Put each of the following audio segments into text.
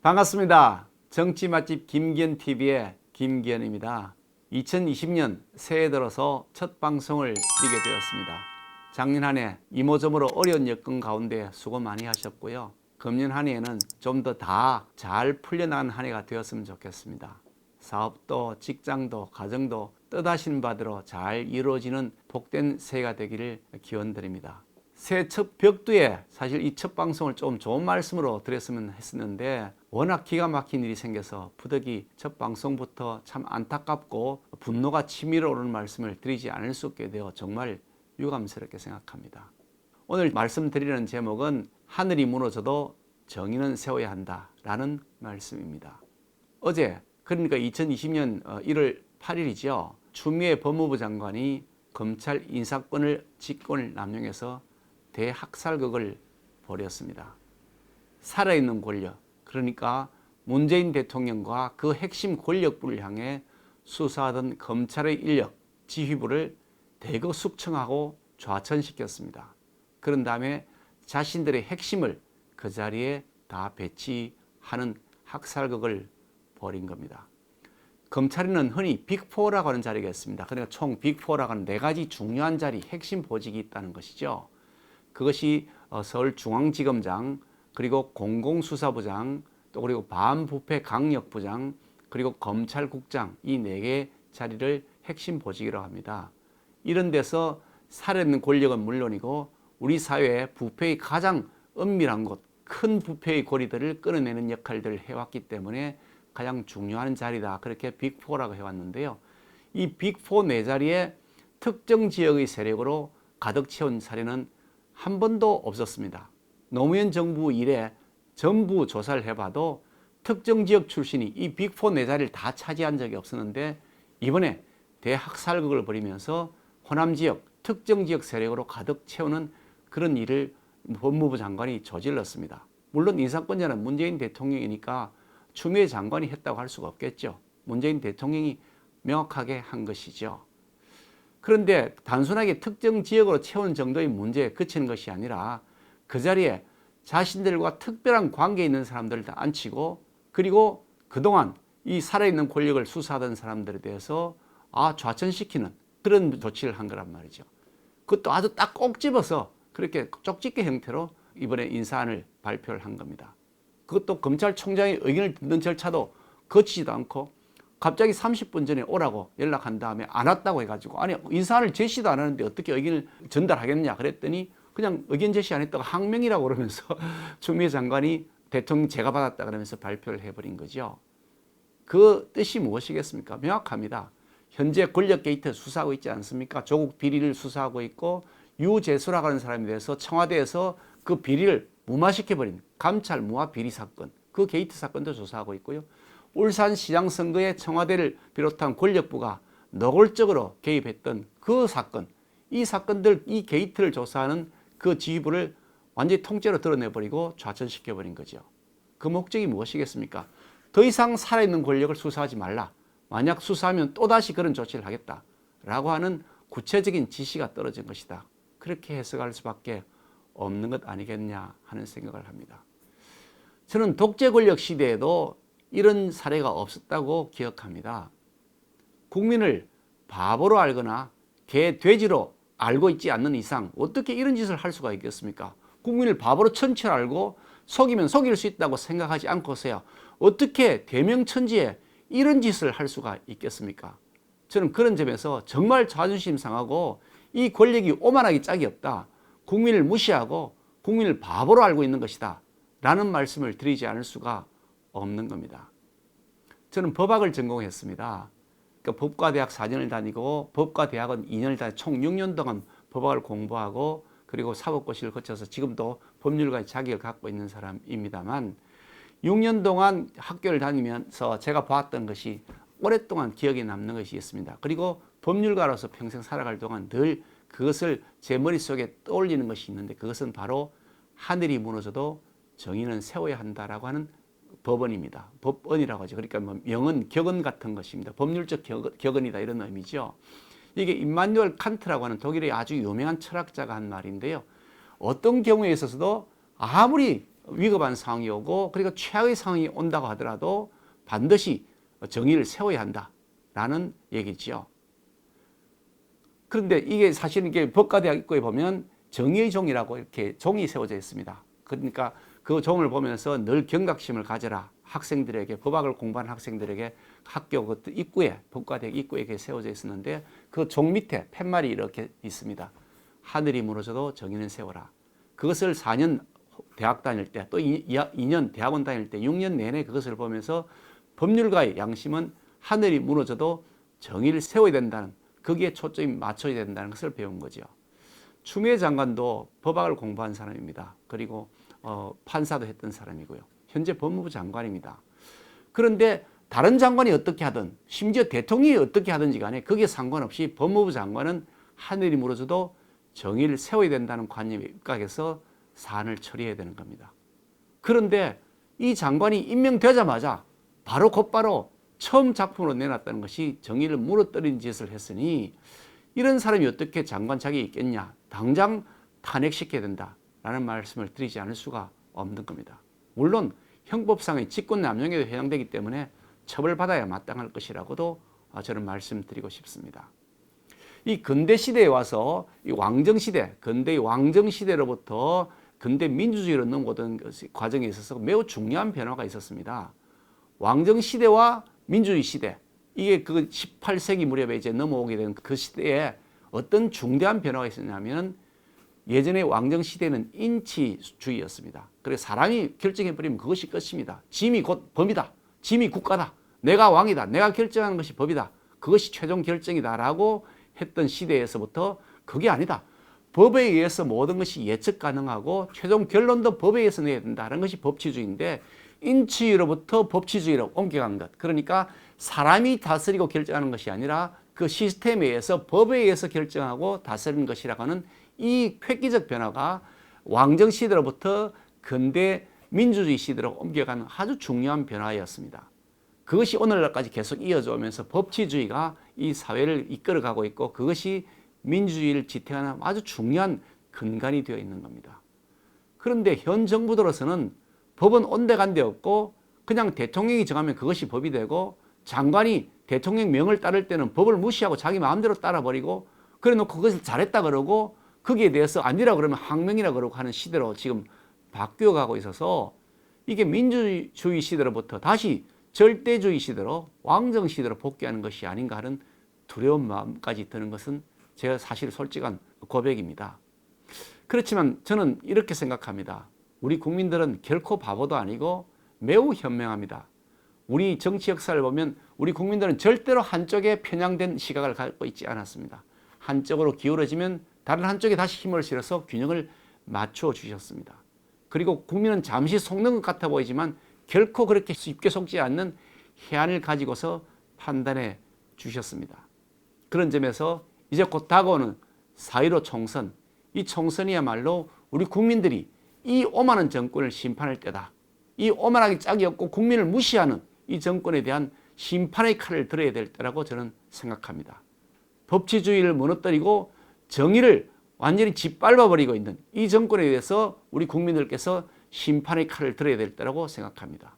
반갑습니다. 정치 맛집 김기현TV의 김기현입니다. 2020년 새해 들어서 첫 방송을 드리게 되었습니다. 작년 한 해 이모저모로 어려운 여건 가운데 수고 많이 하셨고요. 금년 한 해에는 좀 더 다 잘 풀려나가는 한 해가 되었으면 좋겠습니다. 사업도 직장도 가정도 뜻하신 바대로 잘 이루어지는 복된 새해가 되기를 기원드립니다. 새해 첫 벽두에 사실 이 첫 방송을 좀 좋은 말씀으로 드렸으면 했었는데 워낙 기가 막힌 일이 생겨서 부득이 첫 방송부터 참 안타깝고 분노가 치밀어 오르는 말씀을 드리지 않을 수 없게 되어 정말 유감스럽게 생각합니다. 오늘 말씀드리는 제목은 하늘이 무너져도 정의는 세워야 한다라는 말씀입니다. 어제 그러니까 2020년 1월 8일이죠. 추미애 법무부 장관이 검찰 인사권을 직권을 남용해서 대학살극을 벌였습니다. 살아있는 권력, 그러니까 문재인 대통령과 그 핵심 권력부를 향해 수사하던 검찰의 인력, 지휘부를 대거 숙청하고 좌천시켰습니다. 그런 다음에 자신들의 핵심을 그 자리에 다 배치하는 학살극을 벌인 겁니다. 검찰에는 흔히 빅4라고 하는 자리가 있습니다. 그러니까 총 빅4라고 하는 4가지 중요한 자리, 핵심 보직이 있다는 것이죠. 그것이 서울중앙지검장, 그리고 공공수사부장, 또 그리고 반부패강력부장, 그리고 검찰국장, 이 4개 자리를 핵심 보직이라고 합니다. 이런 데서 살아있는 권력은 물론이고 우리 사회의 부패의 가장 은밀한 곳, 큰 부패의 고리들을 끊어내는 역할들을 해왔기 때문에 가장 중요한 자리다. 그렇게 빅4라고 해왔는데요. 이 빅4 4자리에 특정 지역의 세력으로 가득 채운 사례는 한 번도 없었습니다. 노무현 정부 이래 전부 조사를 해봐도 특정 지역 출신이 이 빅4 4자리를 다 차지한 적이 없었는데 이번에 대학살극을 벌이면서 호남 지역, 특정 지역 세력으로 가득 채우는 그런 일을 법무부 장관이 저질렀습니다. 물론 인사권자는 문재인 대통령이니까 추미애 장관이 했다고 할 수가 없겠죠. 문재인 대통령이 명확하게 한 것이죠. 그런데 단순하게 특정 지역으로 채우는 정도의 문제에 그치는 것이 아니라 그 자리에 자신들과 특별한 관계에 있는 사람들을 다 앉히고 그리고 그동안 이 살아있는 권력을 수사하던 사람들에 대해서 좌천시키는 그런 조치를 한 거란 말이죠. 그것도 아주 딱 꼭 집어서 그렇게 쪽집게 형태로 이번에 인사안을 발표를 한 겁니다. 그것도 검찰총장의 의견을 듣는 절차도 거치지도 않고 갑자기 30분 전에 오라고 연락한 다음에 안 왔다고 해가지고 아니 인사안을 제시도 안 하는데 어떻게 의견을 전달하겠냐 그랬더니 그냥 의견 제시 안 했다가 항명이라고 그러면서 추미애 장관이 대통령 제가 받았다 그러면서 발표를 해버린 거죠. 그 뜻이 무엇이겠습니까? 명확합니다. 현재 권력 게이트 수사하고 있지 않습니까? 조국 비리를 수사하고 있고 유재수라고 하는 사람에 대해서 청와대에서 그 비리를 무마시켜버린 감찰 무마 비리 사건, 그 게이트 사건도 조사하고 있고요. 울산시장 선거에 청와대를 비롯한 권력부가 노골적으로 개입했던 그 사건, 이 사건들, 이 게이트를 조사하는 그 지휘부를 완전히 통째로 드러내버리고 좌천시켜버린 거죠. 그 목적이 무엇이겠습니까? 더 이상 살아있는 권력을 수사하지 말라. 만약 수사하면 또다시 그런 조치를 하겠다라고 하는 구체적인 지시가 떨어진 것이다. 그렇게 해석할 수밖에 없는 것 아니겠냐 하는 생각을 합니다. 저는 독재 권력 시대에도 이런 사례가 없었다고 기억합니다. 국민을 바보로 알거나 개, 돼지로 알고 있지 않는 이상 어떻게 이런 짓을 할 수가 있겠습니까? 국민을 바보로 천치 알고 속이면 속일 수 있다고 생각하지 않고서야 어떻게 대명천지에 이런 짓을 할 수가 있겠습니까? 저는 그런 점에서 정말 자존심 상하고 이 권력이 오만하기 짝이 없다. 국민을 무시하고 국민을 바보로 알고 있는 것이다. 라는 말씀을 드리지 않을 수가 없는 겁니다. 저는 법학을 전공했습니다. 그러니까 법과대학 4년을 다니고 법과대학은 2년을 다니고 총 6년 동안 법학을 공부하고 그리고 사법고시를 거쳐서 지금도 법률가의 자격을 갖고 있는 사람입니다만 6년 동안 학교를 다니면서 제가 봤던 것이 오랫동안 기억에 남는 것이 있습니다. 그리고 법률가로서 평생 살아갈 동안 늘 그것을 제 머릿속에 떠올리는 것이 있는데 그것은 바로 하늘이 무너져도 정의는 세워야 한다라고 하는 법언입니다. 법언이라고 하죠. 그러니까 명언, 격언 같은 것입니다. 법률적 격언이다 이런 의미죠. 이게 임마누엘 칸트라고 하는 독일의 아주 유명한 철학자가 한 말인데요. 어떤 경우에 있어서도 아무리 위급한 상황이 오고 그리고 최악의 상황이 온다고 하더라도 반드시 정의를 세워야 한다라는 얘기지요. 그런데 이게 사실은 이게 법과대학 입구에 보면 정의의 종이라고 이렇게 종이 세워져 있습니다. 그러니까 그 종을 보면서 늘 경각심을 가져라. 학생들에게, 법학을 공부하는 학생들에게 학교 그 입구에, 법과대학 입구에 이렇게 세워져 있었는데 그 종 밑에 팻말이 이렇게 있습니다. 하늘이 무너져도 정의는 세워라. 그것을 4년 대학 다닐 때 또 2년 대학원 다닐 때 6년 내내 그것을 보면서 법률가의 양심은 하늘이 무너져도 정의를 세워야 된다는, 거기에 초점이 맞춰야 된다는 것을 배운 거죠. 추미애 장관도 법학을 공부한 사람입니다. 그리고 판사도 했던 사람이고요. 현재 법무부 장관입니다. 그런데 다른 장관이 어떻게 하든 심지어 대통령이 어떻게 하든지 간에 거기에 상관없이 법무부 장관은 하늘이 무너져도 정의를 세워야 된다는 관념에 입각해서 사안을 처리해야 되는 겁니다. 그런데 이 장관이 임명되자마자 곧바로 처음 작품으로 내놨다는 것이 정의를 무너뜨리는 짓을 했으니 이런 사람이 어떻게 장관 자격이 있겠냐. 당장 탄핵시켜야 된다라는 말씀을 드리지 않을 수가 없는 겁니다. 물론 형법상의 직권남용에도 해당되기 때문에 처벌받아야 마땅할 것이라고도 저는 말씀드리고 싶습니다. 이 근대시대에 와서 이 왕정시대, 근대의 왕정시대로부터 근대 민주주의로 넘어오던 과정에 있어서 매우 중요한 변화가 있었습니다. 왕정시대와 민주주의 시대, 이게 그 18세기 무렵에 이제 넘어오게 된 그 시대에 어떤 중대한 변화가 있었냐면 예전에 왕정시대는 인치주의였습니다. 그래서 사람이 결정해버리면 그것이 끝입니다. 짐이 곧 범이다. 짐이 국가다. 내가 왕이다. 내가 결정하는 것이 법이다. 그것이 최종 결정이다라고 했던 시대에서부터 그게 아니다. 법에 의해서 모든 것이 예측 가능하고 최종 결론도 법에 의해서 내야 된다는 것이 법치주의인데 인치주의로부터 법치주의로 옮겨간 것. 그러니까 사람이 다스리고 결정하는 것이 아니라 그 시스템에 의해서 법에 의해서 결정하고 다스리는 것이라고 하는 이 획기적 변화가 왕정시대로부터 근대 민주주의 시대로 옮겨가는 아주 중요한 변화였습니다. 그것이 오늘날까지 계속 이어져 오면서 법치주의가 이 사회를 이끌어가고 있고 그것이 민주주의를 지탱하는 아주 중요한 근간이 되어 있는 겁니다. 그런데 현 정부 들어서는 법은 온데간데 없고 그냥 대통령이 정하면 그것이 법이 되고 장관이 대통령 명을 따를 때는 법을 무시하고 자기 마음대로 따라버리고 그래 놓고 그것을 잘했다 그러고 거기에 대해서 아니라 그러면 항명이라 그러고 하는 시대로 지금 바뀌어가고 있어서 이게 민주주의 시대로부터 다시 절대주의 시대로 왕정 시대로 복귀하는 것이 아닌가 하는 두려운 마음까지 드는 것은 제가 사실 솔직한 고백입니다. 그렇지만 저는 이렇게 생각합니다. 우리 국민들은 결코 바보도 아니고 매우 현명합니다. 우리 정치 역사를 보면 우리 국민들은 절대로 한쪽에 편향된 시각을 갖고 있지 않았습니다. 한쪽으로 기울어지면 다른 한쪽에 다시 힘을 실어서 균형을 맞춰 주셨습니다. 그리고 국민은 잠시 속는 것 같아 보이지만 결코 그렇게 쉽게 속지 않는 해안을 가지고서 판단해 주셨습니다. 그런 점에서 이제 곧 다가오는 4.15 총선, 이 총선이야말로 우리 국민들이 이 오만한 정권을 심판할 때다. 이 오만하기 짝이 없고 국민을 무시하는 이 정권에 대한 심판의 칼을 들어야 될 때라고 저는 생각합니다. 법치주의를 무너뜨리고 정의를 완전히 짓밟아버리고 있는 이 정권에 대해서 우리 국민들께서 심판의 칼을 들어야 될 때라고 생각합니다.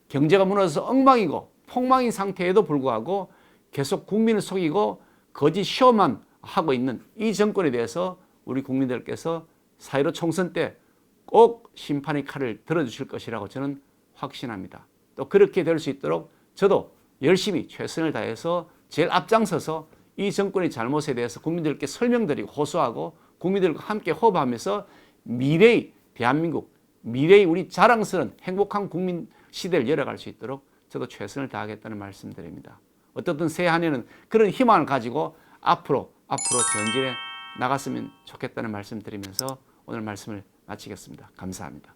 경제가 무너져서 엉망이고 폭망인 상태에도 불구하고 계속 국민을 속이고 거짓 쇼만 하고 있는 이 정권에 대해서 우리 국민들께서 4.15 총선 때 꼭 심판의 칼을 들어주실 것이라고 저는 확신합니다. 또 그렇게 될 수 있도록 저도 열심히 최선을 다해서 제일 앞장서서 이 정권의 잘못에 대해서 국민들께 설명드리고 호소하고 국민들과 함께 호흡하면서 미래의 대한민국, 미래의 우리 자랑스러운 행복한 국민 시대를 열어갈 수 있도록 저도 최선을 다하겠다는 말씀드립니다. 어떻든 새 한 해는 그런 희망을 가지고 앞으로 전진해 나갔으면 좋겠다는 말씀 드리면서 오늘 말씀을 마치겠습니다. 감사합니다.